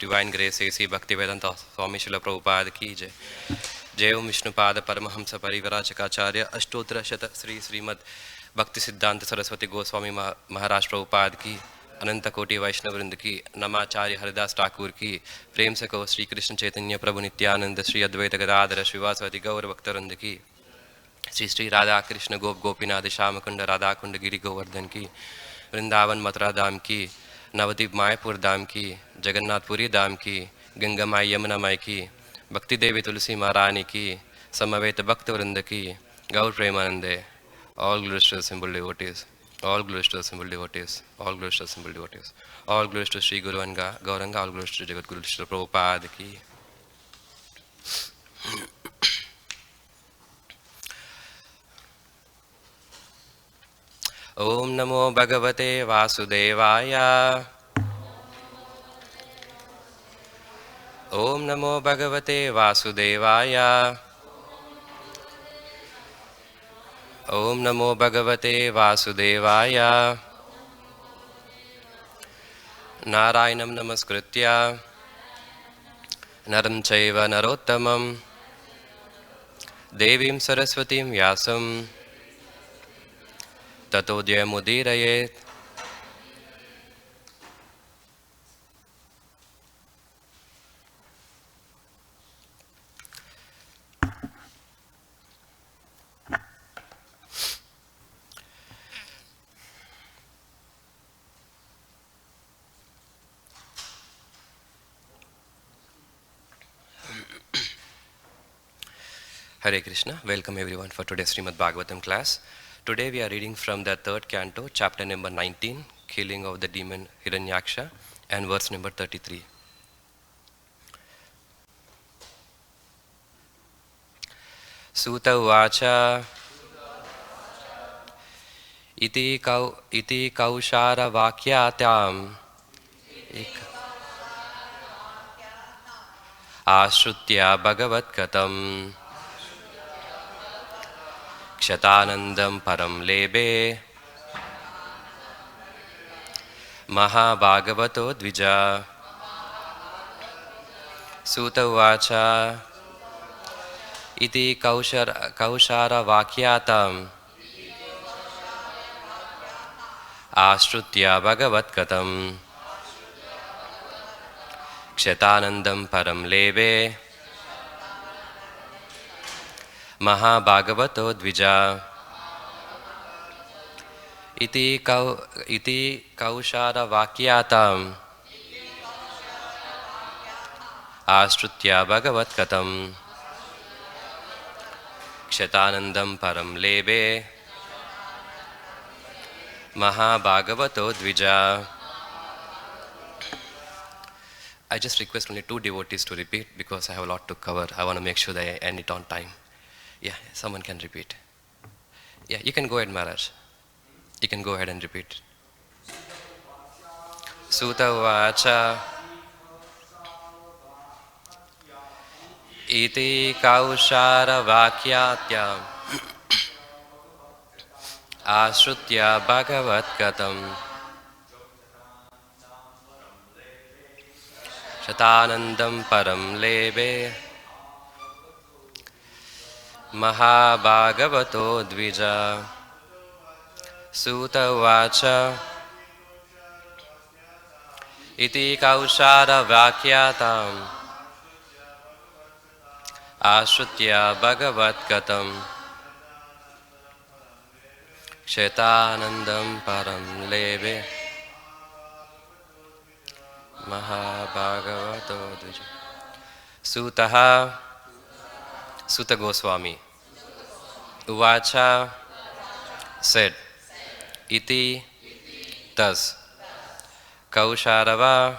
Divine Grace A.C. Bhaktivedanta Swami Srila Prabhupada ki jai. Jai Om Vishnupada Paramahamsa Parivarajakacharya Ashtottara Shata Sri Srimad Bhakti Siddhanta Saraswati Goswami Maharaj Prabhupada ki अनंत कोटि वैष्णव वृंद की नमाचार्य हरिदास ठाकुर की प्रेम से कहो श्री कृष्ण चैतन्य प्रभु नित्यानंद श्री अद्वैत गदाधर श्रीवासवती गौर भक्तवृंद की श्री श्री राधा कृष्ण गोप गोपीनाथ श्याम कुंड राधा कुंड गिरि गोवर्धन की वृंदावन मथुरा धाम की नवदीप मायापुर धाम की जगन्नाथपुरी धाम की गंगा माई यमुना माई की भक्ति देवी तुलसी महारानी की समवेत भक्त वृंद की गौर प्रेमानंदे all glories to the simple devotees. All glories to the simple devotees. All glories to the simple devotees. All glories to Sri Guru and Gauranga. All glories to Jagat Guru Srila Prabhupada ki. Om Namo Bhagavate Vasudevaya. Om Namo Bhagavate Vasudevaya. Om Namo Bhagavate Vasudevaya. Narayanam Namaskritya Naram Chaiva Narottamam Devim Saraswatim Vyasam Tato Jayamudirayet. Hare Krishna, welcome everyone for today's Srimad Bhagavatam class. Today we are reading from the third canto, chapter number 19, Killing of the Demon Hiranyaksha, and verse number 33. Sutta Uvacha Iti Kaushara Vakyatyam Ashrutya Bhagavat Katam Kshatanandam Param Lebe Mahabhagavato Dvija. Sutta Uvacha Iti Kaushara Vakyatam Ashrutya Bhagavat Katam Kshatanandam Param Lebe Mahabhagavato Dvija. Iti Kaushara Vakyatam Ashrutya Bhagavat Katam Kshatanandam Param Lebe Mahabhagavato Dvija. I just request only 2 devotees to repeat because I have a lot to cover. I want to make sure that I end it on time. Yeah, someone can repeat. Yeah, you can go ahead, Maharaj. You can go ahead and repeat. Sutta Vacha Iti Kaushara Vakyatyam Ashrutya Bhagavat Katam Shatanandam Param Lebe Mahabhagavato Dvija. Sutta Vacha Iti Kaushara Vakyatam Ashrutya Bhagavat Katam Kshetanandam Param Lebe Mahabhagavato Dvija. Sutaha Sutta Goswami Uvacha said, Iti thus Kausharava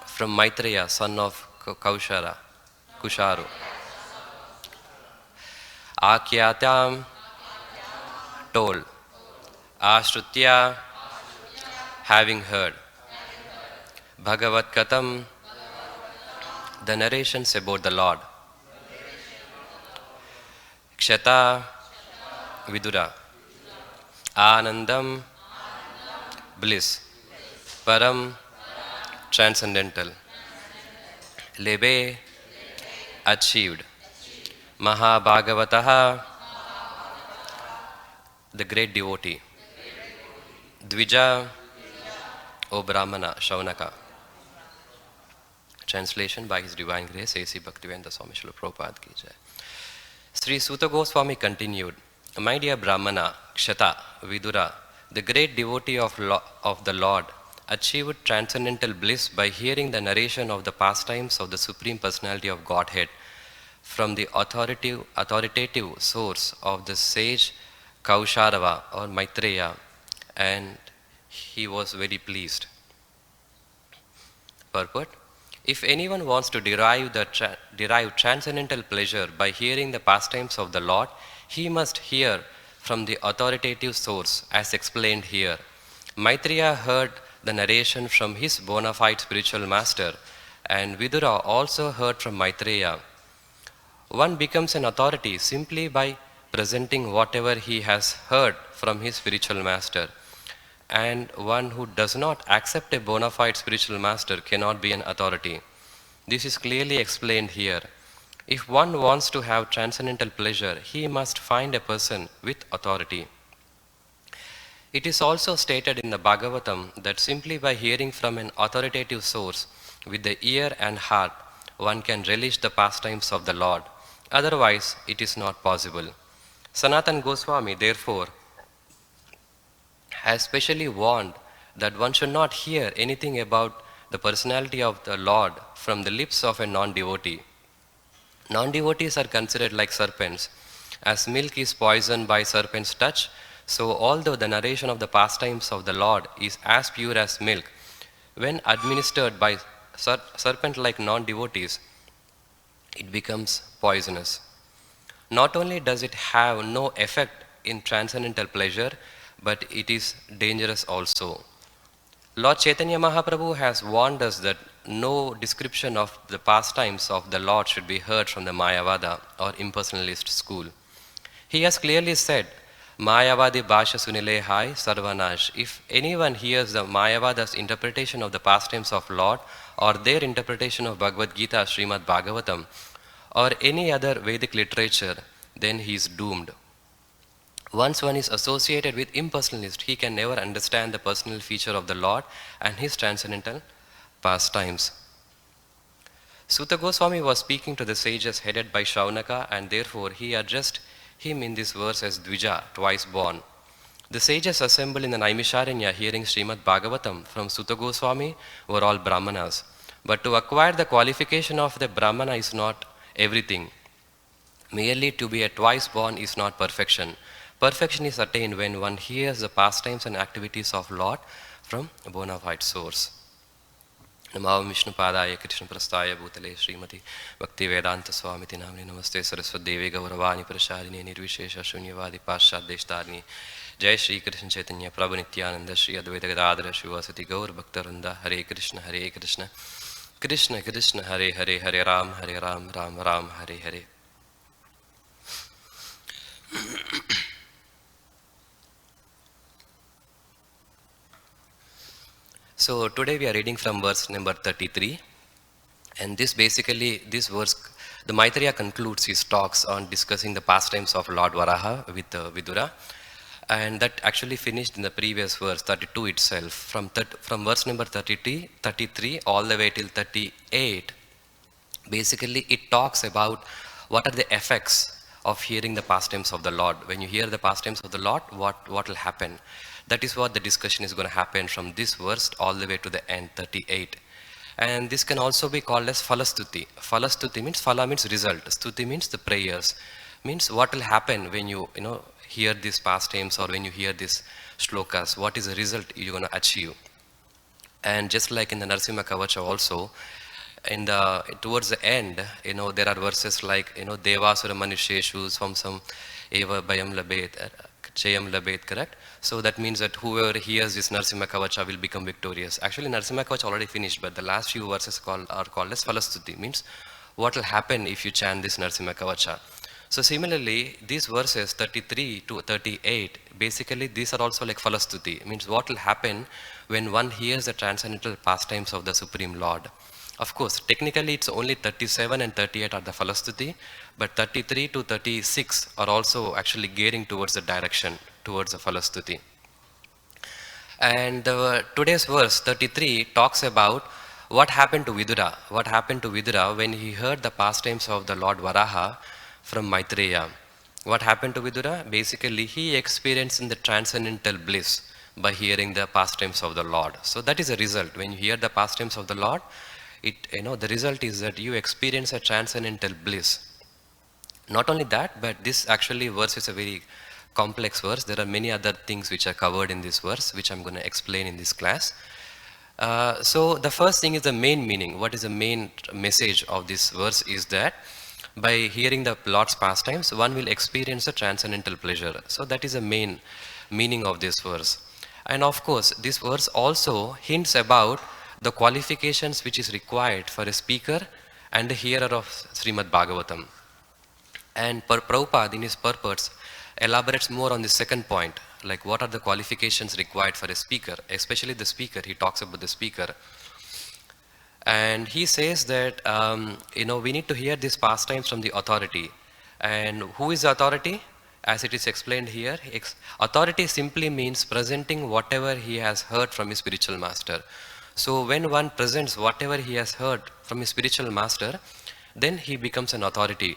from Maitreya, son of Kaushara, Kusharu. Akyatam told. Ashrutya having heard. Bhagavat Katam the narrations about the Lord. Kshata Vidura Anandam bliss. Param transcendental. Lebe, achieved. Mahabhagavataha, the great devotee. Dvija, O Brahmana, Shaunaka. Translation by His Divine Grace, A.C. Bhaktivedanta Swami Srila Prabhupada ki jai. Sri Suta Goswami continued, My dear Brahmana, Kshata, Vidura, the great devotee of the Lord, achieved transcendental bliss by hearing the narration of the pastimes of the Supreme Personality of Godhead from the authoritative source of the sage Kausharava or Maitreya, and he was very pleased. Purport: If anyone wants to derive transcendental pleasure by hearing the pastimes of the Lord, he must hear from the authoritative source, as explained here. Maitreya heard the narration from his bona fide spiritual master, and Vidura also heard from Maitreya. One becomes an authority simply by presenting whatever he has heard from his spiritual master. And one who does not accept a bona fide spiritual master cannot be an authority. This is clearly explained here. If one wants to have transcendental pleasure, he must find a person with authority. It is also stated in the Bhagavatam that simply by hearing from an authoritative source with the ear and heart, one can relish the pastimes of the Lord. Otherwise, it is not possible. Sanatan Goswami, therefore, has specially warned that one should not hear anything about the personality of the Lord from the lips of a non-devotee. Non-devotees are considered like serpents. As milk is poisoned by serpent's touch, so although the narration of the pastimes of the Lord is as pure as milk, when administered by serpent-like non-devotees, it becomes poisonous. Not only does it have no effect in transcendental pleasure, but it is dangerous also. Lord Chaitanya Mahaprabhu has warned us that no description of the pastimes of the Lord should be heard from the Mayavada or impersonalist school. He has clearly said, Mayavadi Bhasha Sunile Hai Sarvanash. If anyone hears the Mayavada's interpretation of the pastimes of Lord or their interpretation of Bhagavad Gita, Srimad Bhagavatam, or any other Vedic literature, then he is doomed. Once one is associated with impersonalist, he can never understand the personal feature of the Lord and his transcendental pastimes. Suta Goswami was speaking to the sages headed by Shaunaka, and therefore he addressed him in this verse as Dvija, twice born. The sages assembled in the Naimisharanya hearing Srimad Bhagavatam from Suta Goswami were all Brahmanas. But to acquire the qualification of the Brahmana is not everything. Merely to be a twice born is not perfection. Perfection is attained when one hears the pastimes and activities of Lord from a bona fide source. Namo Vishnu Padaya Krishna Prastaya Bhutale Srimati Bhakti Vedanta Swamiti Namni Namaste Saraswati Devi Gauravani Prasharini Nirvishesha Shunyavadi Pashad Deshtadni Jai Shri Krishna Chaitanya Prabhu Nityananda Shri Advaita Gadadhara Shivasati Gaur Bhaktaranda Hare Krishna Krishna Krishna Hare Hare Hare Ram Ram Ram Hare Hare. So today we are reading from verse number 33, and this verse, the Maitreya concludes his talks on discussing the pastimes of Lord Varaha with Vidura, and that actually finished in the previous verse 32 itself. From verse number 33 all the way till 38, basically it talks about what are the effects of hearing the pastimes of the Lord. When you hear the pastimes of the Lord, what will happen? That is what the discussion is going to happen from this verse all the way to the end, 38. And this can also be called as Falastuti. Falastuti means, Phala means result. Stuti means the prayers. Means what will happen when you hear these pastimes or when you hear these shlokas. What is the result you're going to achieve? And just like in the Narsimha Kavacha also, towards the end, there are verses like, Devasura Manusheshu Swamsam Eva Bayam Labet, Chayam Labet, correct? So that means that whoever hears this Narsimha Kavacha will become victorious. Actually, Narsimha Kavacha already finished, but the last few verses are called as Falastuti, means what will happen if you chant this Narsimha Kavacha. So similarly, these verses 33 to 38, basically these are also like falastuti, means what will happen when one hears the transcendental pastimes of the Supreme Lord. Of course, technically it's only 37 and 38 are the falastuti, but 33 to 36 are also actually gearing towards the direction, towards the falastuti. And today's verse 33 talks about what happened to Vidura. What happened to Vidura when he heard the pastimes of the Lord Varaha from Maitreya. What happened to Vidura? Basically, he experienced in the transcendental bliss by hearing the pastimes of the Lord. So that is a result. When you hear the pastimes of the Lord, the result is that you experience a transcendental bliss. Not only that, but this actually verse is a very complex verse. There are many other things which are covered in this verse, which I'm going to explain in this class. So the first thing is the main meaning. What is the main message of this verse is that by hearing the Lord's pastimes, one will experience a transcendental pleasure. So that is the main meaning of this verse. And of course, this verse also hints about the qualifications which is required for a speaker and a hearer of Srimad Bhagavatam. And Prabhupada in his purports elaborates more on the second point, like what are the qualifications required for a speaker, especially the speaker. He talks about the speaker. And he says that, we need to hear these pastimes from the authority. And who is the authority? As it is explained here, authority simply means presenting whatever he has heard from his spiritual master. So when one presents whatever he has heard from his spiritual master, then he becomes an authority.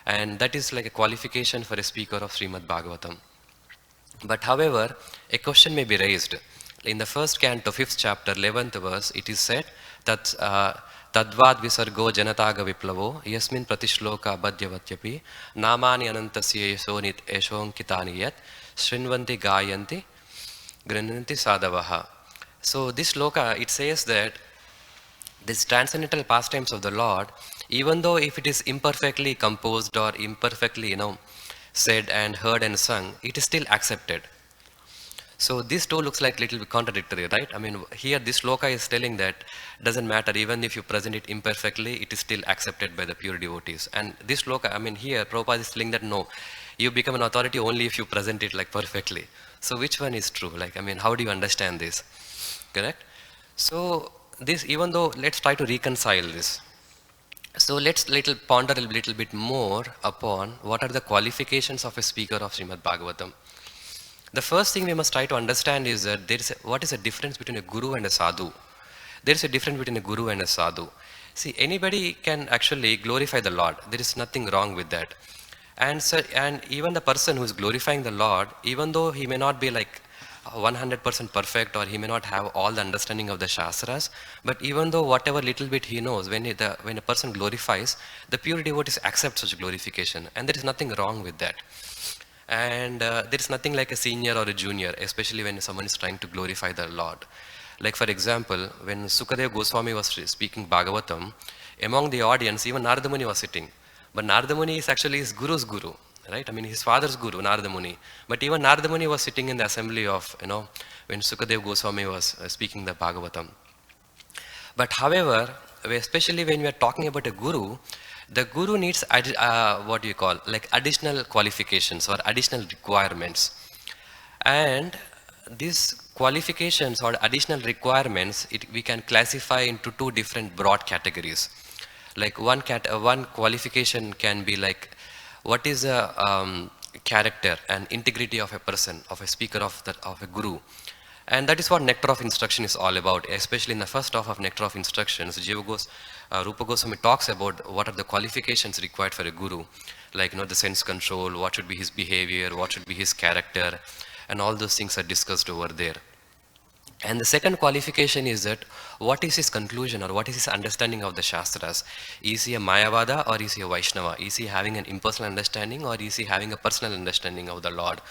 And that is like a qualification for a speaker of Srimad Bhagavatam. But however, a question may be raised. In the first canto, 5th chapter, 11th verse, it is said that Tadvad Visargo Janataga Viplavo Yasmin Pratishloka Badhyavatyapi Namani Anantasya Yasonit Eshonkitani Yat Srinvanti Gayanti Grananti Sadavaha. So this sloka, it says that these transcendental pastimes of the Lord, even though if it is imperfectly composed or imperfectly, said and heard and sung, it is still accepted. So this too looks like little bit contradictory, right? I mean, here this sloka is telling that doesn't matter, even if you present it imperfectly, it is still accepted by the pure devotees. And this sloka, I mean, here Prabhupada is telling that no, you become an authority only if you present it like perfectly. So which one is true? Like, I mean, how do you understand this? Correct? So this, even though, let's try to reconcile this. So let's ponder a little bit more upon what are the qualifications of a speaker of Srimad Bhagavatam. The first thing we must try to understand is that what is the difference between a guru and a sadhu? There is a difference between a guru and a sadhu. See, anybody can actually glorify the Lord. There is nothing wrong with that. And even the person who is glorifying the Lord, even though he may not be like 100% perfect, or he may not have all the understanding of the Shastras, but even though whatever little bit he knows, when a person glorifies, the pure devotees accept such glorification, and there is nothing wrong with that. And there is nothing like a senior or a junior, especially when someone is trying to glorify the Lord. Like for example, when Sukadeva Goswami was speaking Bhagavatam, among the audience, even Narada Muni was sitting. But Narada Muni is actually his guru's guru. Right? I mean, his father's guru, Narada Muni. But even Narada Muni was sitting in the assembly of, when Sukadeva Goswami was speaking the Bhagavatam. But however, especially when we are talking about a guru, the guru needs, additional qualifications or additional requirements. And these qualifications or additional requirements, we can classify into two different broad categories. Like one qualification can be like, what is the character and integrity of a person, of a speaker, of a guru. And that is what Nectar of Instruction is all about, especially in the first half of Nectar of Instructions. Rupa Goswami talks about what are the qualifications required for a guru, like the sense control, what should be his behavior, what should be his character, and all those things are discussed over there. And the second qualification is that what is his conclusion or what is his understanding of the Shastras? Is he a Mayavada or is he a Vaishnava? Is he having an impersonal understanding or is he having a personal understanding of the Lord?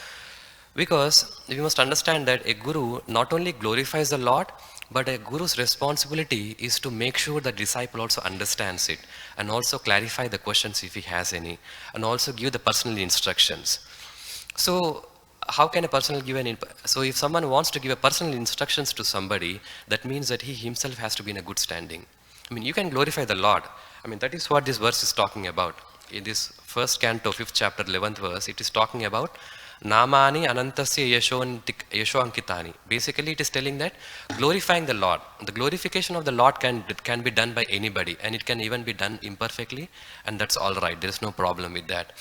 Because we must understand that a guru not only glorifies the Lord, but a guru's responsibility is to make sure the disciple also understands it and also clarify the questions if he has any, and also give the personal instructions. So how can a personal give so if someone wants to give a personal instructions to somebody, that means that he himself has to be in a good standing. I mean, you can glorify the Lord. I mean, that is what this verse is talking about. in this first canto, 5th chapter, 11th verse, it is talking about Namani Anantasya Yasho Ankitani. Basically, it is telling that glorifying the Lord. The glorification of the Lord can be done by anybody, and it can even be done imperfectly, and that's all right. There is no problem with that.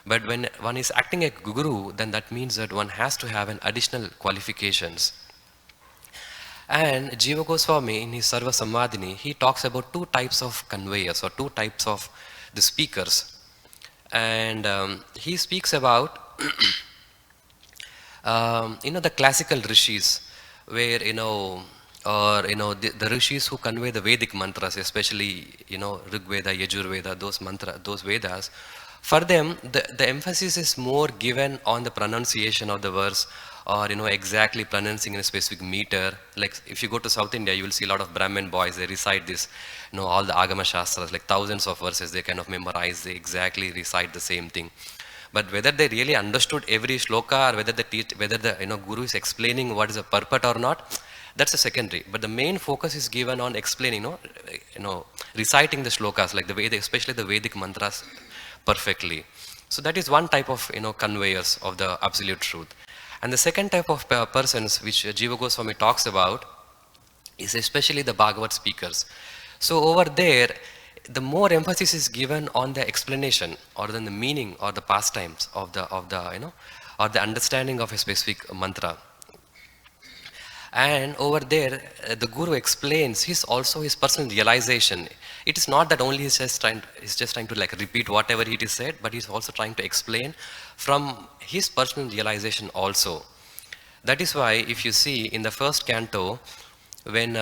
But when one is acting a guru, then that means that one has to have an additional qualifications. And Jiva Goswami in his Sarva Samvadini, he talks about two types of conveyors or two types of the speakers. And he speaks about the classical rishis, where the rishis who convey the Vedic mantras, especially Rig Veda, Yajur Veda, those Vedas. For them, the emphasis is more given on the pronunciation of the verse, or exactly pronouncing in a specific meter. Like if you go to South India, you will see a lot of Brahmin boys. They recite this, all the Agama Shastras, like thousands of verses. They kind of memorize. They exactly recite the same thing. But whether they really understood every shloka, or whether the guru is explaining what is the purport or not, that's a secondary. But the main focus is given on explaining, reciting the shlokas, like the Vedic, especially the Vedic mantras, perfectly. So that is one type of conveyors of the absolute truth. And the second type of persons which Jiva Goswami talks about is especially the Bhagavad speakers. So over there, the more emphasis is given on the explanation, or then the meaning or the pastimes of the or the understanding of a specific mantra. And over there, the guru explains his personal realization. It is not that only he's just trying to like repeat whatever it is said, but he's also trying to explain from his personal realization also. That is why if you see in the first canto, when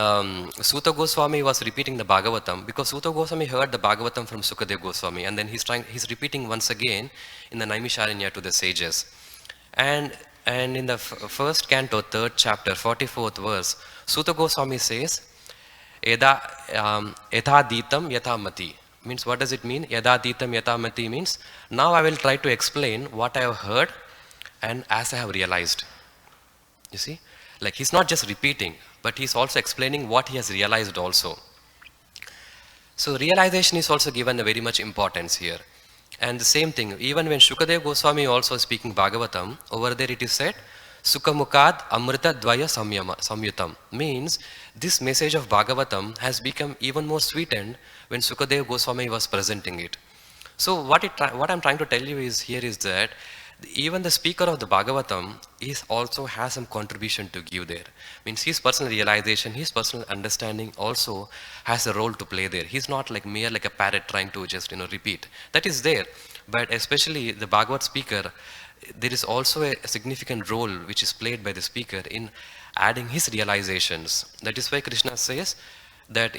Suta Goswami was repeating the Bhagavatam, because Suta Goswami heard the Bhagavatam from Sukadev Goswami, and then he's repeating once again in the Naimisharanya to the sages. And in the first canto, 3rd chapter, 44th verse, Suta Goswami says, Yatha ditam yatha mati. Means, what does it mean? Yatha ditam yatha mati means, now I will try to explain what I have heard and as I have realized. You see? Like he's not just repeating, but he's also explaining what he has realized also. So realization is also given a very much importance here. And the same thing, even when Shukadev Goswami also speaking Bhagavatam, over there it is said, Sukhamukad Amrita Dvaya Samyutam. Means, this message of Bhagavatam has become even more sweetened when Sukadev Goswami was presenting it. So what I'm trying to tell you is here is that even the speaker of the Bhagavatam also has some contribution to give there. Means his personal realization, his personal understanding also has a role to play there. He's not like mere like a parrot trying to just repeat. That is there, but especially the Bhagavad speaker, there is also a significant role which is played by the speaker in adding his realizations. That is why Krishna says that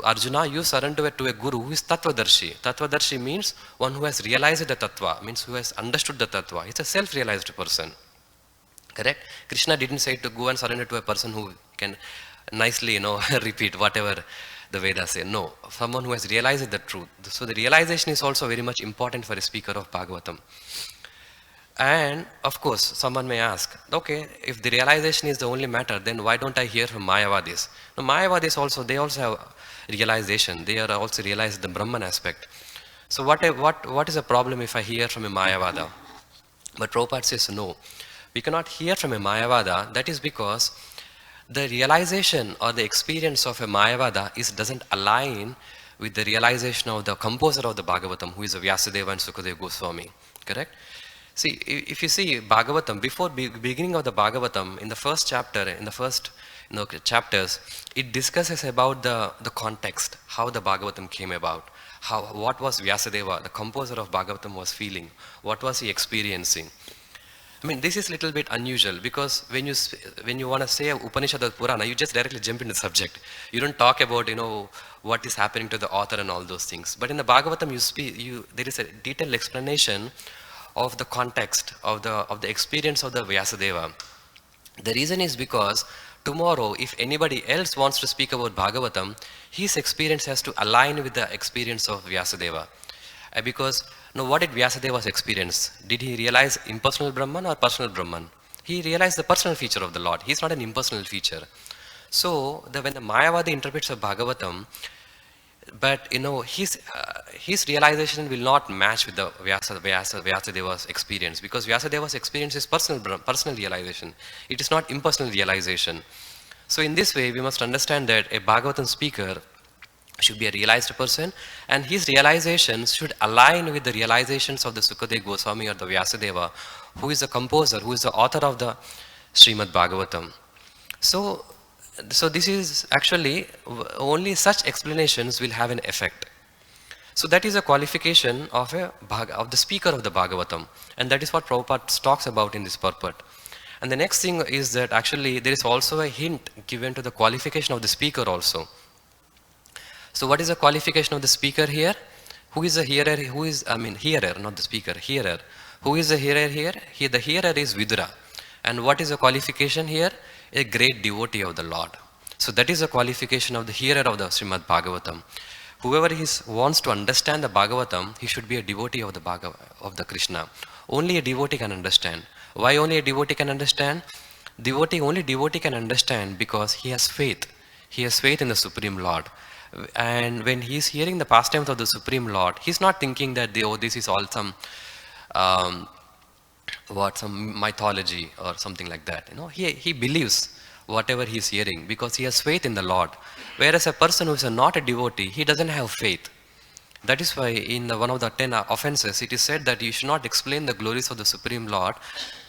Arjuna, you surrender to a guru who is Tattvadarshi. Tattvadarshi means one who has realized the Tattva, means who has understood the Tattva. It's a self-realized person. Correct? Krishna didn't say to go and surrender to a person who can nicely repeat whatever the Vedas say. No, someone who has realized the truth. So the realization is also very much important for a speaker of Bhagavatam. And of course, someone may ask, okay, if the realization is the only matter, then why don't I hear from Mayavadis? Now, Mayavadis also, they also have realization. They are also realized the Brahman aspect. So what is the problem if I hear from a Mayavada? But Prabhupada says no. We cannot hear from a Mayavada. That is because the realization or the experience of a Mayavada doesn't align with the realization of the composer of the Bhagavatam, who is Vyasadeva and Sukadev Goswami. Correct? See, if you see Bhagavatam, before beginning of the Bhagavatam, in the first chapter, in the first chapters, it discusses about the context, how the Bhagavatam came about, what was Vyasadeva, the composer of Bhagavatam, was feeling, what was he experiencing. I mean, this is a little bit unusual, because when you want to say Upanishad or Purana, you just directly jump into the subject. You don't talk about what is happening to the author and all those things. But in the Bhagavatam, there is a detailed explanation of the context of the experience of the Vyasadeva. The reason is because tomorrow, if anybody else wants to speak about Bhagavatam, his experience has to align with the experience of Vyasadeva. Because what did Vyasadeva's experience? Did he realize impersonal Brahman or personal Brahman? He realized the personal feature of the Lord. He's not an impersonal feature. So when the Mayavadi interprets a Bhagavatam, but his realization will not match with the Vyasadeva's experience, because Vyasadeva's experience is personal realization. It is not impersonal realization. So in this way, we must understand that a Bhagavatam speaker should be a realized person, and his realizations should align with the realizations of the Sukadeva Goswami or the Vyasadeva, who is the composer, who is the author of the Srimad Bhagavatam. So this is actually, only such explanations will have an effect. So that is a qualification of the speaker of the Bhagavatam, and that is what Prabhupada talks about in this purport. And the next thing is that actually there is also a hint given to the qualification of the speaker also. So what is the qualification of the speaker here? Who is the hearer? Hearer, not the speaker, hearer. Who is the hearer here? The hearer is Vidura. And what is the qualification here? A great devotee of the Lord. So that is the qualification of the hearer of the Srimad Bhagavatam. Whoever wants to understand the Bhagavatam, he should be a devotee of the Krishna. Only a devotee can understand. Why only a devotee can understand? Only devotee can understand because he has faith. He has faith in the Supreme Lord. And when he is hearing the pastimes of the Supreme Lord, he is not thinking that this is all some mythology or something like that. He believes whatever he is hearing because he has faith in the Lord. Whereas a person who is not a devotee, he doesn't have faith. That is why in one of the 10 offenses, it is said that you should not explain the glories of the Supreme Lord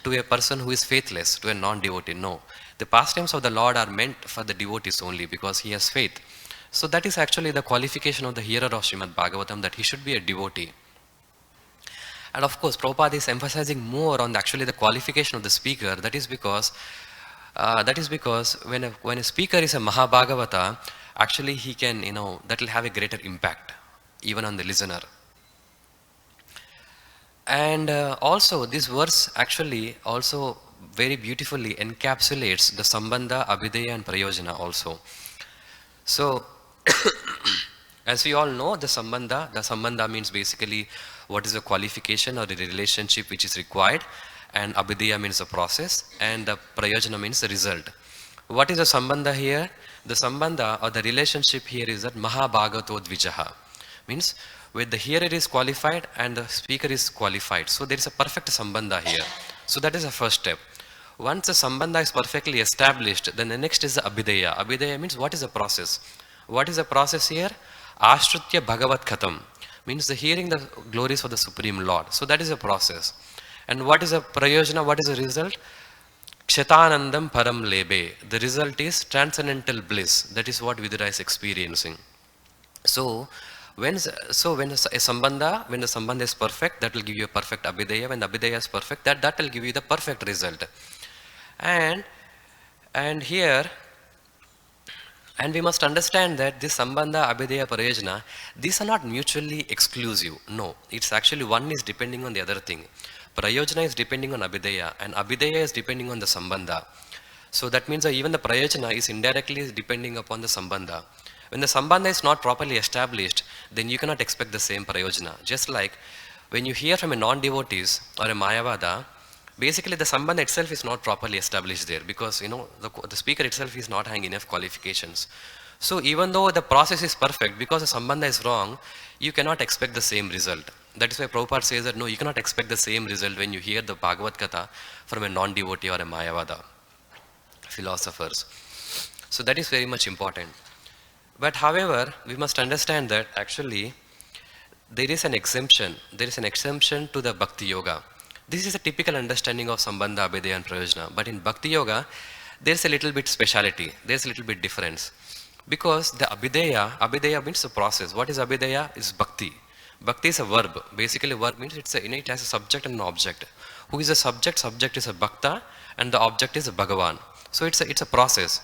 to a person who is faithless, to a non-devotee. No. The pastimes of the Lord are meant for the devotees only because he has faith. So that is actually the qualification of the hearer of Srimad Bhagavatam, that he should be a devotee. And of course, Prabhupada is emphasizing more on actually the qualification of the speaker. That is because when a speaker is a Mahabhagavata, actually he can, that will have a greater impact even on the listener. And also this verse actually also very beautifully encapsulates the Sambandha, Abhidaya and Prayojana also. So as we all know, the Sambandha means basically what is the qualification or the relationship which is required, and Abhidaya means the process, and the Prayojana means the result. What is the Sambandha here? The Sambandha or the relationship here is that Mahabhagato Dvijaha, means where the hearer is qualified and the speaker is qualified. So there is a perfect Sambandha here. So that is the first step. Once the Sambandha is perfectly established, then the next is the Abhidaya. Abhidaya means what is the process? What is the process here? Ashrutya Bhagavat Khatam, means the hearing the glories of the Supreme Lord. So that is the process. And what is the Prayojana? What is the result? Kshatanandam Param Lebe. The result is transcendental bliss. That is what Vidura is experiencing. So when the Sambandha is perfect, that will give you a perfect Abhidaya. When the Abhidaya is perfect, that will give you the perfect result. And we must understand that this Sambandha, Abhidaya, Prayojana, these are not mutually exclusive. No, it's actually one is depending on the other thing. Prayojana is depending on Abhidaya, and Abhidaya is depending on the Sambandha. So that means that even the Prayojana is indirectly depending upon the Sambandha. When the Sambandha is not properly established, then you cannot expect the same Prayojana. Just like when you hear from a non-devotees or a Mayavada, basically the Sambandha itself is not properly established there because the speaker itself is not having enough qualifications. So even though the process is perfect, because the Sambandha is wrong, you cannot expect the same result. That is why Prabhupada says that no, you cannot expect the same result when you hear the Bhagavad Gita from a non-devotee or a Mayavada philosophers. So that is very much important. But however, we must understand that actually there is an exemption. There is an exemption to the Bhakti Yoga. This is a typical understanding of Sambandha, Abhidaya and Prayojana. But in Bhakti Yoga, there is a little bit speciality. There is a little bit difference. Because the Abhidaya means the process. What is Abhidaya? It's Bhakti. Bhakti is a verb. Basically, verb means it has a subject and an object. Who is the subject? Subject is a Bhakta and the object is a Bhagavan. So it's a process.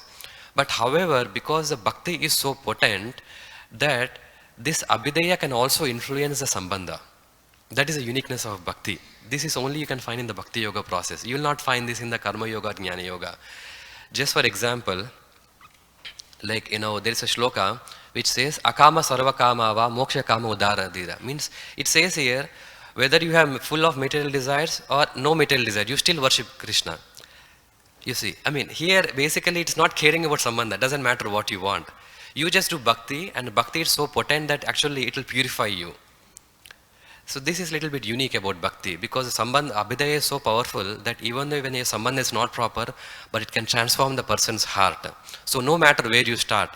But however, because the Bhakti is so potent that this Abhidaya can also influence the Sambandha. That is the uniqueness of Bhakti. This is only you can find in the Bhakti Yoga process. You will not find this in the Karma Yoga or Jnana Yoga. Just for example, like there is a shloka which says Akama Sarva Kama Va Moksha Kama Udara Dira. Means it says here, whether you have full of material desires or no material desire, you still worship Krishna. You see, here basically it's not caring about Sambandha. Doesn't matter what you want. You just do Bhakti, and Bhakti is so potent that actually it will purify you. So this is a little bit unique about bhakti, because sambandha, abhidaya is so powerful that even though when a sambandha is not proper, but it can transform the person's heart. So no matter where you start,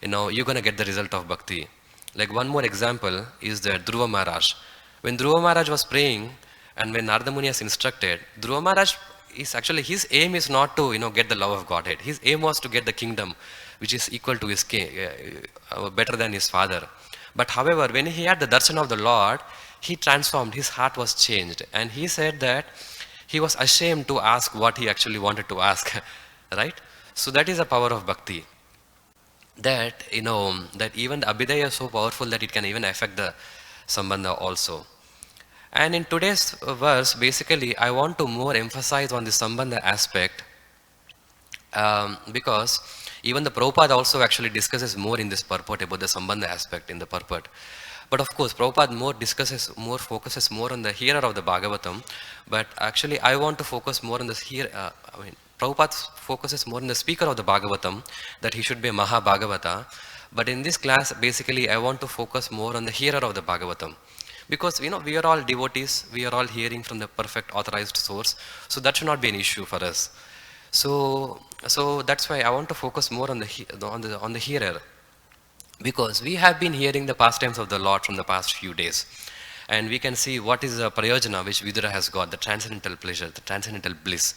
you're going to get the result of bhakti. Like one more example is that Dhruva Maharaj. When Dhruva Maharaj was praying, and when Narada Muni has instructed, Dhruva Maharaj is actually, his aim is not to get the love of Godhead. His aim was to get the kingdom, which is equal to his king, better than his father. But however, when he had the darshan of the Lord, he transformed, his heart was changed. And he said that he was ashamed to ask what he actually wanted to ask, right? So that is the power of bhakti. That, that even the Abhidaya is so powerful that it can even affect the Sambandha also. And in today's verse, basically, I want to more emphasize on the Sambandha aspect, because even the Prabhupada also actually discusses more in this purport about the Sambandha aspect in the purport. But of course, Prabhupada focuses more on the hearer of the Bhagavatam. But actually, I want to focus more on the Prabhupada focuses more on the speaker of the Bhagavatam, that he should be a Maha Bhagavata. But in this class, basically, I want to focus more on the hearer of the Bhagavatam. Because, we are all devotees, we are all hearing from the perfect authorized source. So that should not be an issue for us. So that's why I want to focus more on the hearer. Because we have been hearing the pastimes of the Lord from the past few days. And we can see what is the prayojana which Vidura has got, the transcendental pleasure, the transcendental bliss.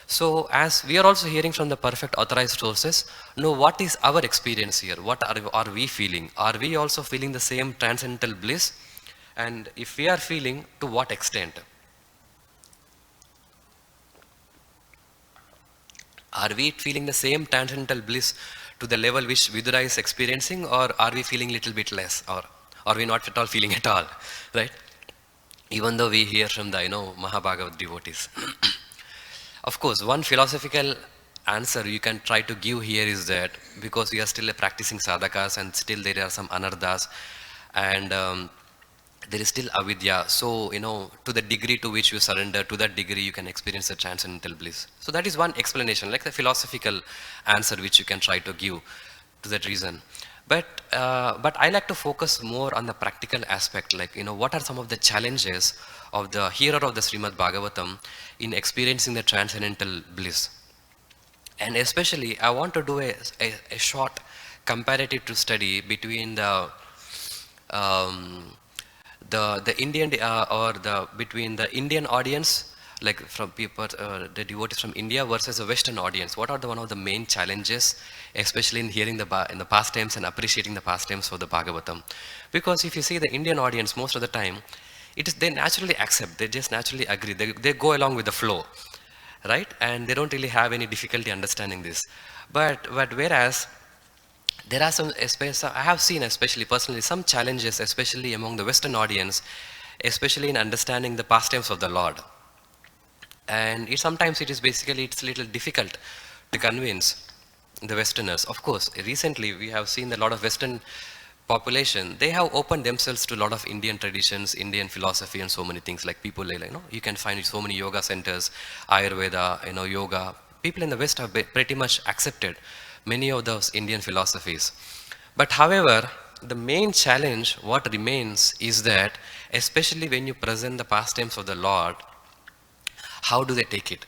So as we are also hearing from the perfect authorized sources, what is our experience here? What are we feeling? Are we also feeling the same transcendental bliss? And if we are feeling, to what extent? Are we feeling the same transcendental bliss to the level which Vidura is experiencing, or are we feeling little bit less, or are we not at all feeling at all, right? Even though we hear from the Mahabhagavat devotees. Of course, one philosophical answer you can try to give here is that because we are still practicing sadhakas and still there are some anarthas, and there is still avidya. So, to the degree to which you surrender, to that degree you can experience the transcendental bliss. So that is one explanation, like the philosophical answer which you can try to give to that reason. But I like to focus more on the practical aspect, like, what are some of the challenges of the hearer of the Srimad Bhagavatam in experiencing the transcendental bliss. And especially, I want to do a short comparative study between the Indian between the Indian audience, like from people, the devotees from India versus the Western audience. What are one of the main challenges, especially in hearing in the pastimes and appreciating the pastimes of the Bhagavatam? Because if you see the Indian audience, most of the time, they naturally accept, they just naturally agree, they go along with the flow, right? And they don't really have any difficulty understanding this. But whereas, there are I have seen, especially personally, some challenges, especially among the Western audience, especially in understanding the pastimes of the Lord. And sometimes it's a little difficult to convince the Westerners. Of course, recently we have seen a lot of Western population, they have opened themselves to a lot of Indian traditions, Indian philosophy, and so many things. Like people, you can find so many yoga centers, Ayurveda, yoga. People in the West have pretty much accepted many of those Indian philosophies. But however, the main challenge, what remains, is that especially when you present the pastimes of the Lord, how do they take it?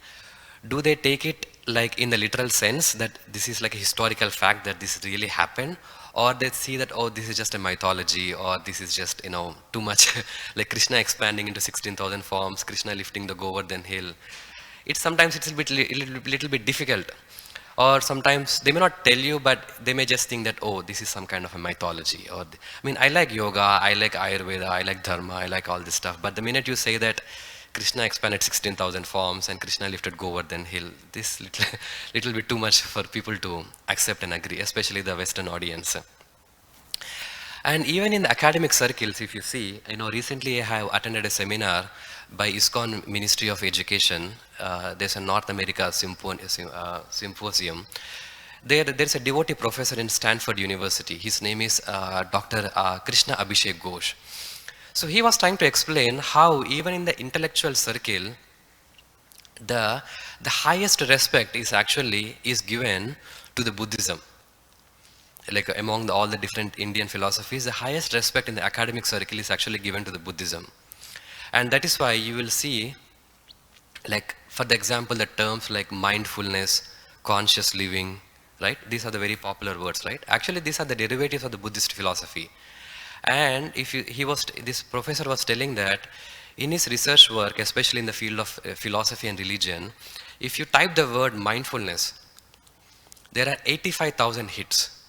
Do they take it like in the literal sense that this is like a historical fact that this really happened? Or they see that, oh, this is just a mythology, or this is just, too much, like Krishna expanding into 16,000 forms, Krishna lifting the Govardhan hill. Sometimes it's a little bit difficult. Or sometimes they may not tell you, but they may just think that, oh, this is some kind of a mythology. I like yoga, I like Ayurveda, I like Dharma, I like all this stuff. But the minute you say that Krishna expanded 16,000 forms and Krishna lifted Govardhan hill, this little bit too much for people to accept and agree, especially the Western audience. And even in the academic circles, if you see, recently I have attended a seminar by ISKCON Ministry of Education. There's a North America symposium. There's a devotee professor in Stanford University. His name is Dr. Krishna Abhishek Ghosh. So he was trying to explain how even in the intellectual circle, the highest respect is given to the Buddhism. like among all the different Indian philosophies, the highest respect in the academic circle is actually given to the Buddhism. And that is why you will see, like for the example, the terms like mindfulness, conscious living, right? These are the very popular words, right? Actually, these are the derivatives of the Buddhist philosophy. And if you, this professor was telling that in his research work, especially in the field of philosophy and religion, if you type the word mindfulness, there are 85,000 hits.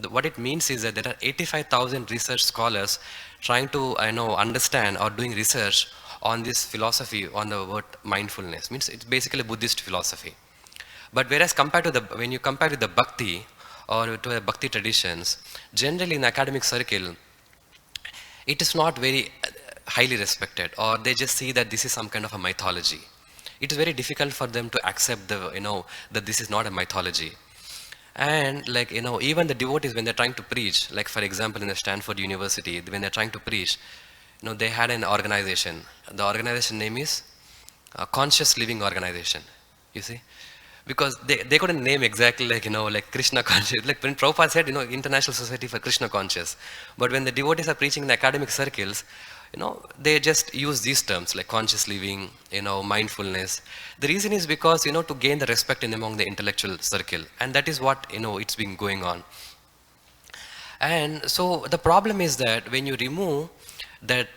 What it means is that there are 85,000 research scholars trying to understand or doing research on this philosophy, on the word mindfulness. Means it's basically Buddhist philosophy. But whereas compared to when you compare with the bhakti or to the bhakti traditions, generally in the academic circle, it is not very highly respected, or they just see that this is some kind of a mythology. It is very difficult for them to accept that this is not a mythology. And like, even the devotees, when they're trying to preach, like for example, in the Stanford University, when they're trying to preach, they had an organization. The organization name is Conscious Living Organization, you see. Because they couldn't name exactly like Krishna conscious. Like when Prabhupada said, International Society for Krishna Conscious. But when the devotees are preaching in the academic circles, they just use these terms like conscious living, mindfulness. The reason is because, to gain the respect among the intellectual circle. And that is what, it's been going on. And so the problem is that when you remove that,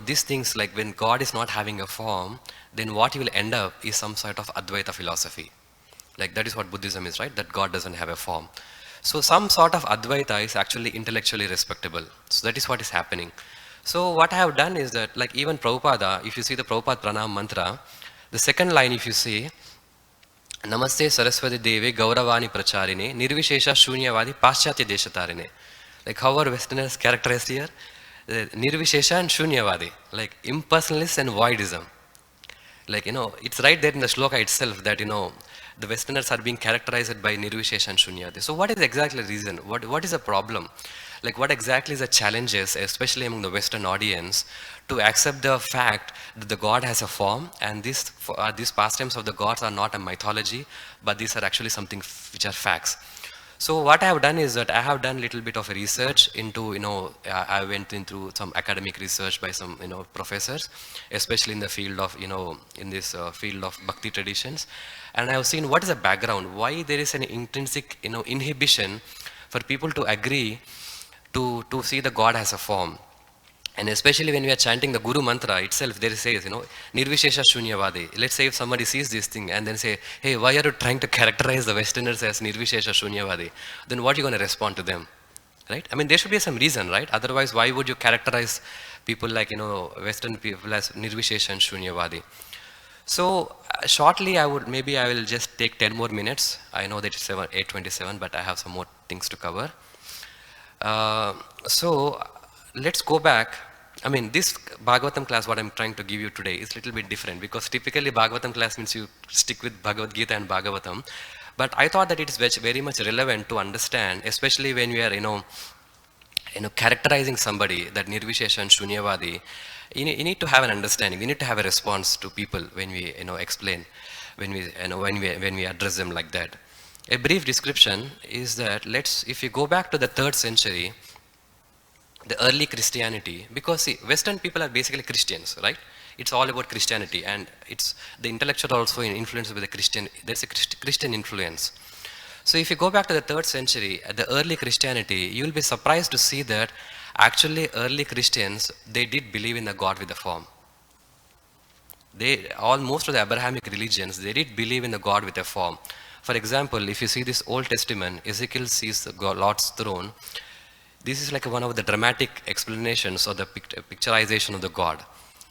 these things, like when God is not having a form, then what you will end up is some sort of Advaita philosophy. Like that is what Buddhism is, right? That God doesn't have a form. So some sort of Advaita is actually intellectually respectable. So that is what is happening. So what I have done is that, like even Prabhupada, if you see the Prabhupada Pranam mantra, the second line if you see, Namaste Saraswati Deve Gauravani Pracharine Nirvishesha Shunyavadi Paschatya Deshatarine. Like how are Westerners characterized here? Nirvishesha and Shunyavadi, like impersonalist and voidism. Like, it's right there in the shloka itself that, the Westerners are being characterized by Nirvishesha and Shunyavadi. So what is exactly the reason? What is the problem? Like what exactly is the challenges, especially among the Western audience, to accept the fact that the God has a form, and these pastimes of the gods are not a mythology, but these are actually something which are facts. So what I have done is that I have done a little bit of a research into, I went into some academic research by some, professors, especially in the field of, in this field of Bhakti traditions. And I have seen what is the background, why there is an intrinsic, inhibition for people to agree to see the God as a form. And especially when we are chanting the Guru mantra itself, there it says, Nirvishesha Shunyavadi. Let's say if somebody sees this thing and then say, hey, why are you trying to characterize the Westerners as Nirvishesha Shunyavadi? Then what are you going to respond to them? Right? I mean, there should be some reason, right? Otherwise, why would you characterize people like, Western people as Nirvishesha and Shunyavadi? So, shortly, I will just take 10 more minutes. I know that it's 8:27, but I have some more things to cover. So, let's go back. I mean, this Bhagavatam class, what I'm trying to give you today is a little bit different, because typically Bhagavatam class means you stick with Bhagavad Gita and Bhagavatam. But I thought that it is very much relevant to understand, especially when we are, characterizing somebody, that Nirvishesha and Shunyavadi. You need to have an understanding. We need to have a response to people when we, explain, when we address them like that. A brief description is that if you go back to the 3rd century, the early Christianity, because see, Western people are basically Christians, right? It's all about Christianity, and it's the intellectual also influenced by the Christian. There's a Christian influence. So if you go back to the 3rd century, the early Christianity, you'll be surprised to see that actually early Christians, they did believe in the God with the form. Most of the Abrahamic religions, they did believe in the God with a form. For example, if you see this Old Testament, Ezekiel sees the Lord's throne. This is like one of the dramatic explanations or the picturization of the God.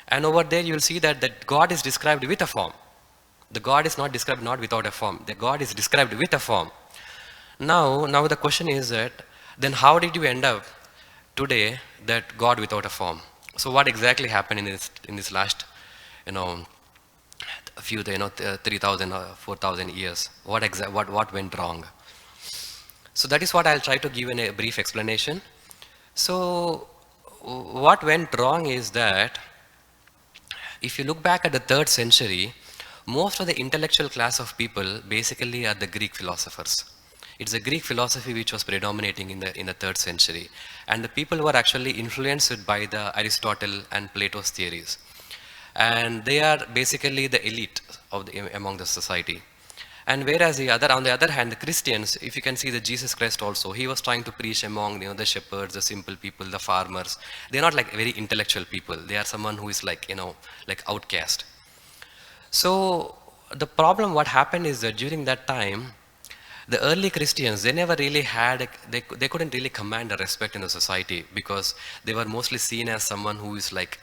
And over there you will see that God is described with a form. The God is not described not without a form. The God is described with a form. Now the question is that, then how did you end up today that God without a form? So what exactly happened in this last, few, 3,000 or 4,000 years? What went wrong? So that is what I'll try to give in a brief explanation. So what went wrong is that if you look back at the 3rd century, most of the intellectual class of people basically are the Greek philosophers. It's a Greek philosophy which was predominating in the 3rd century. And the people were actually influenced by the Aristotle and Plato's theories. And they are basically the elite among the society. And whereas on the other hand, the Christians, if you can see the Jesus Christ also, he was trying to preach among the shepherds, the simple people, the farmers. They're not like very intellectual people. They are someone who is like outcast. So the problem, what happened is that during that time, the early Christians, they never really had, they couldn't really command a respect in the society because they were mostly seen as someone who is like,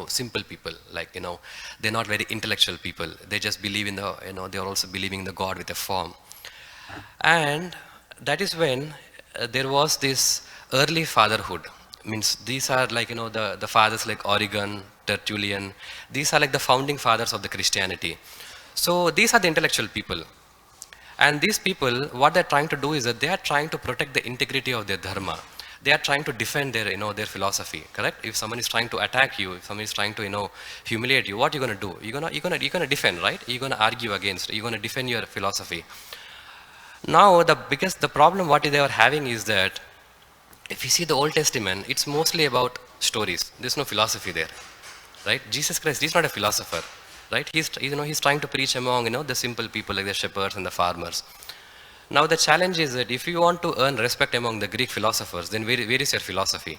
simple people, like, they're not very intellectual people. They just believe in they're also believing in the God with a form. And that is when there was this early fatherhood. Means these are like, the fathers like Origen, Tertullian. These are like the founding fathers of the Christianity. So these are the intellectual people. And these people, what they're trying to do is that they are trying to protect the integrity of their dharma. They are trying to defend their, their philosophy, correct? If someone is trying to attack you, if someone is trying to, humiliate you, what are you going to do? You're gonna defend, right? You're going to argue against, you're going to defend your philosophy. Now, the problem what they are having is that if you see the Old Testament, it's mostly about stories. There's no philosophy there, right? Jesus Christ, he's not a philosopher, right? He's trying to preach among, the simple people like the shepherds and the farmers. Now the challenge is that if you want to earn respect among the Greek philosophers, then where is your philosophy?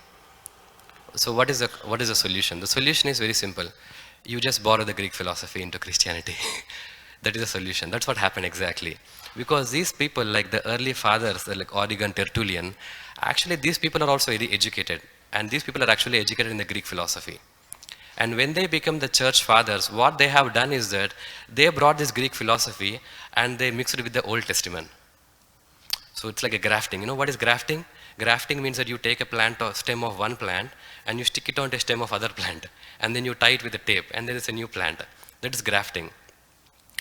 So what is the solution? The solution is very simple. You just borrow the Greek philosophy into Christianity. That is the solution. That's what happened exactly. Because these people, like the early fathers, like Origen, Tertullian, actually these people are also very educated. And these people are actually educated in the Greek philosophy. And when they become the church fathers, what they have done is that they brought this Greek philosophy and they mixed it with the Old Testament. So it's like a grafting. You know what is grafting? Grafting means that you take a plant or stem of one plant and you stick it onto a stem of other plant. And then you tie it with a tape and then it's a new plant. That is grafting.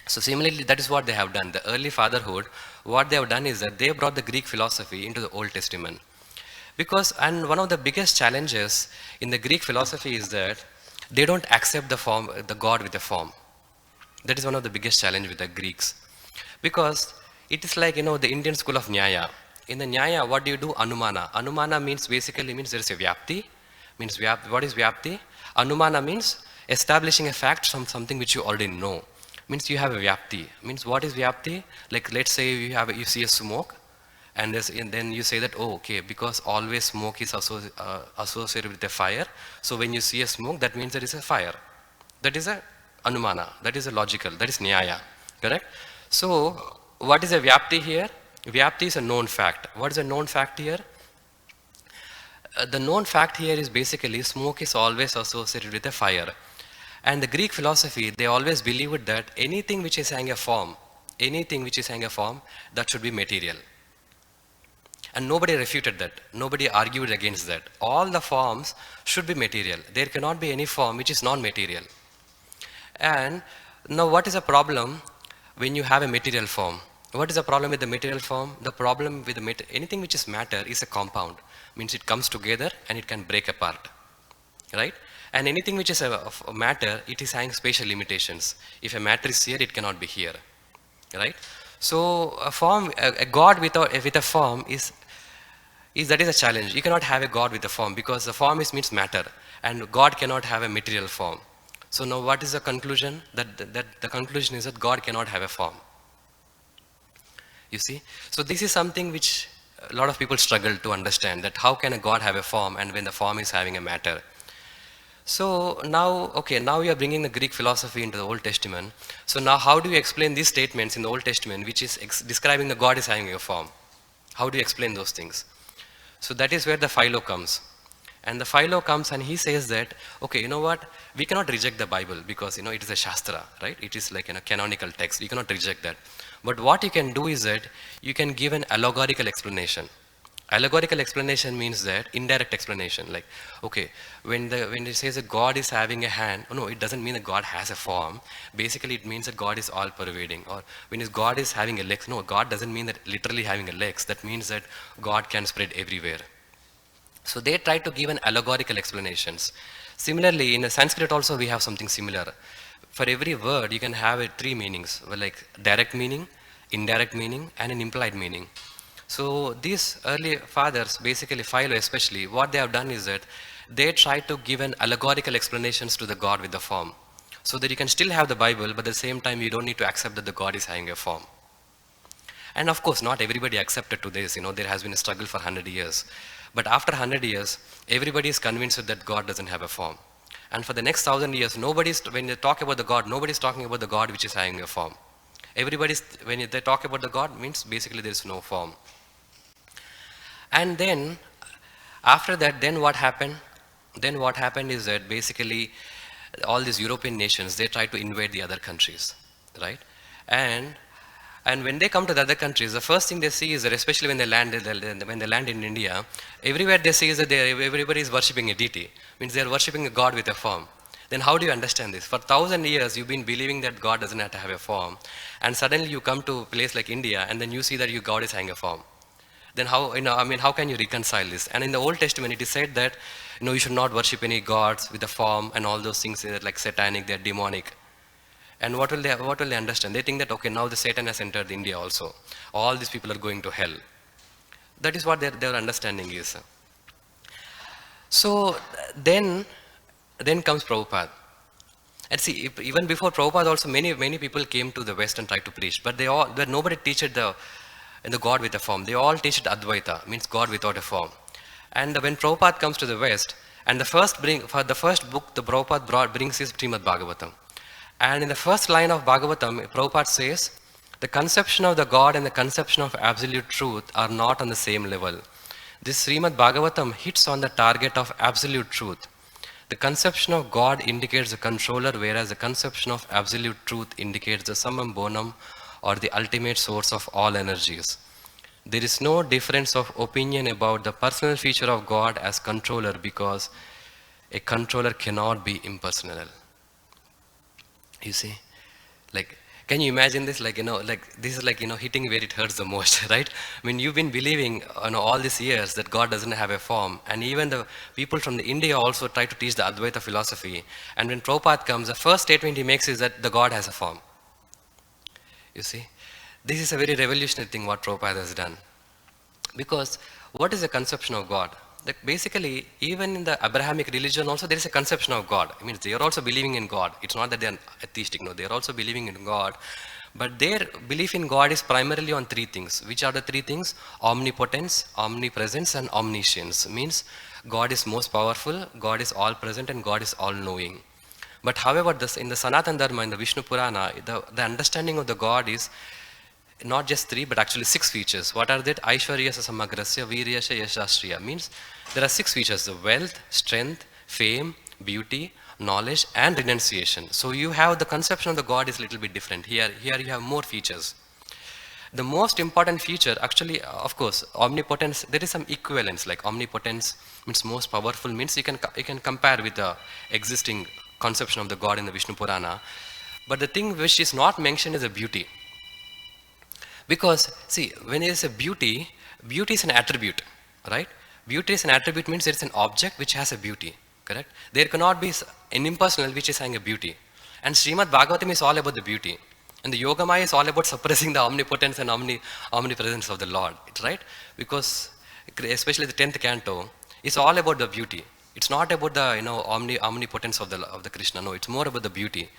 So similarly, that is what they have done. The early fatherhood, what they have done is that they brought the Greek philosophy into the Old Testament. And one of the biggest challenges in the Greek philosophy is that they don't accept the God with a form. That is one of the biggest challenge with the Greeks. Because it is like, the Indian school of Nyaya. In the Nyaya, what do you do? Anumana. Anumana means basically means there is a Vyapti. What is Vyapti? Anumana means establishing a fact from something which you already know. Means you have a Vyapti. Means what is Vyapti? Like let's say you see a smoke and then you say that, oh, okay, because always smoke is associated with a fire. So when you see a smoke, that means there is a fire. That is a Anumana. That is a logical. That is Nyaya. Correct? So what is a Vyapti here? Vyapti is a known fact. What is a known fact here? The known fact here is basically smoke is always associated with a fire. And the Greek philosophy, they always believed that anything which is having a form, that should be material. And nobody refuted that. Nobody argued against that. All the forms should be material. There cannot be any form which is non-material. And now what is the problem when you have a material form? What is the problem with the material form? The problem with anything which is matter is a compound. Means it comes together and it can break apart. Right? And anything which is a matter, it is having spatial limitations. If a matter is here, it cannot be here. Right? So a God with a form that is a challenge. You cannot have a God with a form because the form means matter and God cannot have a material form. So now what is the conclusion? That the conclusion is that God cannot have a form. You see? So this is something which a lot of people struggle to understand, that how can a God have a form and when the form is having a matter. So now we are bringing the Greek philosophy into the Old Testament. So now how do you explain these statements in the Old Testament which is describing the God is having a form? How do you explain those things? So that is where the Philo comes. And the Philo comes and he says that, okay, you know what? We cannot reject the Bible because, it is a Shastra, right? It is like a canonical text. We cannot reject that. But what you can do is that you can give an allegorical explanation. Allegorical explanation means that indirect explanation. Like, okay, when it says that God is having a hand, no, it doesn't mean that God has a form. Basically, it means that God is all pervading. Or when God is having a legs, no, God doesn't mean that literally having a legs. That means that God can spread everywhere. So they try to give an allegorical explanations. Similarly, in Sanskrit also we have something similar. For every word, you can have three meanings, like direct meaning, indirect meaning and an implied meaning. So these early fathers, basically Philo especially, what they have done is that they try to give an allegorical explanations to the God with the form. So that you can still have the Bible, but at the same time you don't need to accept that the God is having a form. And of course, not everybody accepted to this. There has been a struggle for 100 years. But after 100 years, everybody is convinced that God doesn't have a form. And for the next 1,000 years, when they talk about the God, nobody's talking about the God which is having a form. When they talk about the God, means basically there is no form. And then, after that, then what happened? Then what happened is that basically all these European nations, they try to invade the other countries, right? And when they come to the other countries, the first thing they see is that, especially when they land in India, everywhere they see is that everybody is worshipping a deity. Means they are worshipping a God with a form. Then how do you understand this? For 1,000 years, you've been believing that God doesn't have to have a form, and suddenly you come to a place like India, and then you see that your God is having a form. Then how can you reconcile this? And in the Old Testament, it is said that, you should not worship any gods with a form, and all those things are like satanic, they're demonic. And what will they understand? They think that, okay, now the Satan has entered India also. All these people are going to hell. That is what their understanding is. So then comes Prabhupada. And see, even before Prabhupada also, many people came to the West and tried to preach, but nobody teached the God with a form. They all teached Advaita, means God without a form. And when Prabhupada comes to the West, and the first book the Prabhupada brings is Srimad Bhagavatam. And in the first line of Bhagavatam, Prabhupada says, the conception of the God and the conception of absolute truth are not on the same level. This Srimad Bhagavatam hits on the target of absolute truth. The conception of God indicates the controller, whereas the conception of absolute truth indicates the summum bonum, or the ultimate source of all energies. There is no difference of opinion about the personal feature of God as controller, because a controller cannot be impersonal. You see, can you imagine this? This is hitting where it hurts the most, right? I mean, you've been believing all these years that God doesn't have a form, and even the people from India also try to teach the Advaita philosophy. And when Prabhupada comes, the first statement he makes is that the God has a form. You see, this is a very revolutionary thing what Prabhupada has done. Because what is the conception of God? Basically, even in the Abrahamic religion also, there is a conception of God. I mean, they are also believing in God. It's not that they are atheistic, no, they are also believing in God. But their belief in God is primarily on three things. Which are the three things? Omnipotence, omnipresence, and omniscience. Means God is most powerful, God is all present, and God is all knowing. But however, in the Sanatana Dharma, in the Vishnu Purana, the understanding of the God is not just three, but actually 6 features. What are that? Aishwaryasa samagrasya, viryasya yashashriya. Means there are 6 features: the wealth, strength, fame, beauty, knowledge, and renunciation. So you have the conception of the God is a little bit different. Here you have more features. The most important feature, actually, of course, omnipotence, there is some equivalence, like omnipotence means most powerful, means you can compare with the existing conception of the God in the Vishnu Purana. But the thing which is not mentioned is the beauty. Because, see, when there is a beauty is an attribute, right? Beauty is an attribute, means there is an object which has a beauty, correct? There cannot be an impersonal which is having a beauty. And Srimad Bhagavatam is all about the beauty. And the Yogamaya is all about suppressing the omnipotence and omnipresence of the Lord, right? Because, especially the 10th canto, it's all about the beauty. It's not about the omnipotence of the Krishna, no, it's more about the beauty.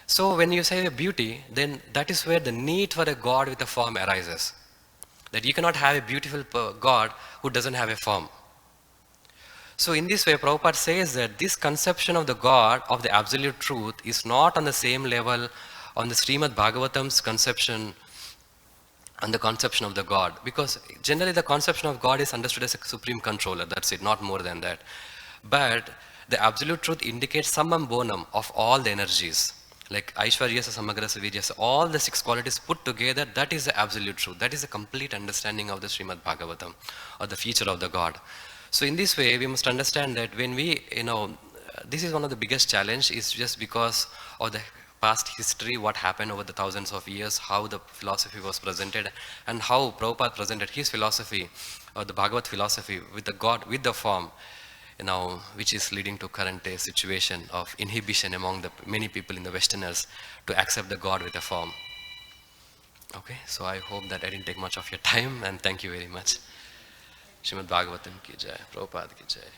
So when you say beauty, then that is where the need for a God with a form arises. That you cannot have a beautiful God who doesn't have a form. So in this way, Prabhupada says that this conception of the God, of the absolute truth, is not on the same level on the Srimad Bhagavatam's conception, and the conception of the God. Because generally the conception of God is understood as a supreme controller, that's it, not more than that. But the absolute truth indicates summum bonum of all the energies. Like Aishwaryasa, Samagrasa, Viryasa, all the 6 qualities put together, that is the absolute truth. That is the complete understanding of the Srimad Bhagavatam, or the feature of the God. So in this way, we must understand that when we, this is one of the biggest challenge, is just because of the past history, what happened over the thousands of years, how the philosophy was presented, and how Prabhupada presented his philosophy, or the Bhagavad philosophy, with the God, with the form, which is leading to current day situation of inhibition among the many people in the Westerners to accept the God with a form. Okay, so I hope that I didn't take much of your time, and thank you very much. Shrimad Bhagavatam ki jai, Prabhupada ki jai.